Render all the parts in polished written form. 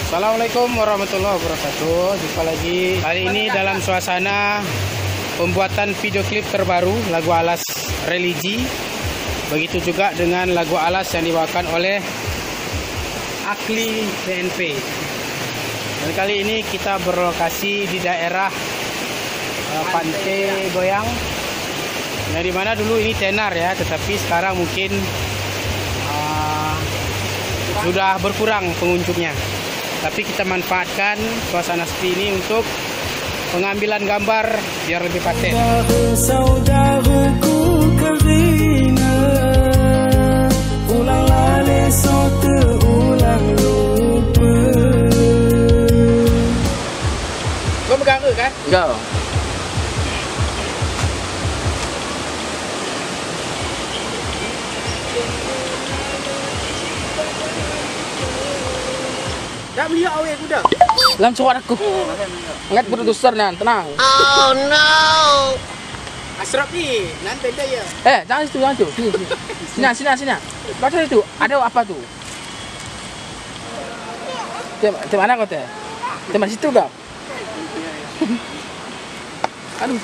Assalamualaikum warahmatullahi wabarakatuh. Jumpa lagi kali ini dalam suasana pembuatan video klip terbaru lagu Alas Religi. Begitu juga dengan lagu Alas yang dibawakan oleh Akli PNP. Dan kali ini kita berlokasi di daerah Pantai Goyang. Yang dimana dulu ini tenar ya, tetapi sekarang mungkin sudah berkurang pengunjungnya. Tapi kita manfaatkan suasana seperti ini untuk pengambilan gambar biar lebih paten. Saudaraku Karina, ulanglah lesok terulang lupa. Kau pegang ke kan? Enggak. Dah beli awet kuda. Dalam suara aku. Ingat produser nan, tenang. Oh no. Asrap ni, nanti dia ya. Jangan situ, jangan situ. Sini. Baca itu. Ada apa tu? Di mana kau teh? Di mana situ kau? Aduh.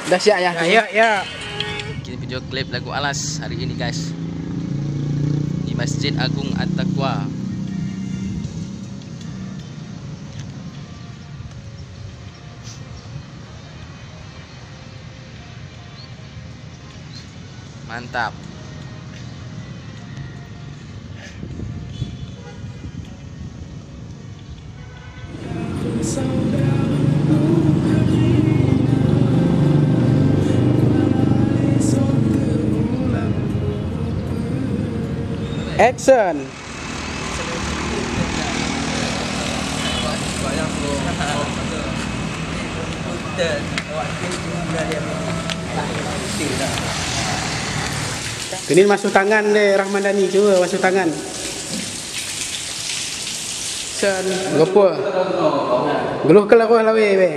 Dah siap ya? Ya. Ini video klip lagu Alas hari ini guys. Di Masjid Agung At-Taqwa. Mantap. Action. Ini masuk tangan deh Rahmadani, coba masuk tangan. Sen, gopo. Geluh kelakuh lawe be.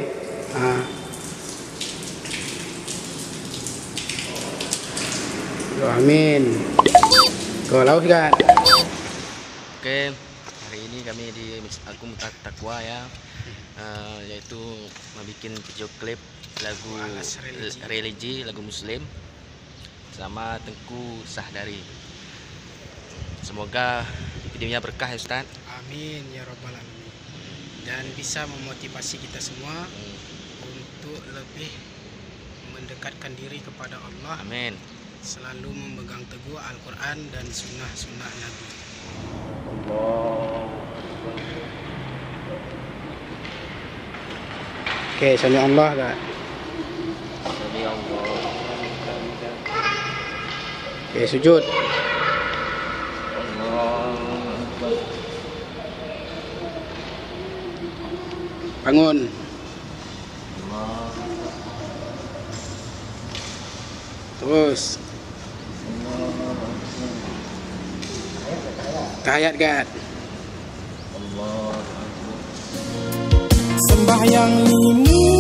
Amin. Kau laut kan? Oke, hari ini kami di Masjid Agung At-Taqwa ya, yaitu membuat video klip lagu religi, lagu Muslim sama Tengku Sahdari. Semoga videonya berkah ya Ustaz. Amin ya Rabbal Alamin. Dan bisa memotivasi kita semua untuk lebih mendekatkan diri kepada Allah. Amin. Selalu memegang teguh Al-Quran dan sunnah-sunnah Nabi. Oke, sami Allah kan? Sami Allah. Oke, sujud. Bangun. Terus. Tahiyat kan? Sembahyang ini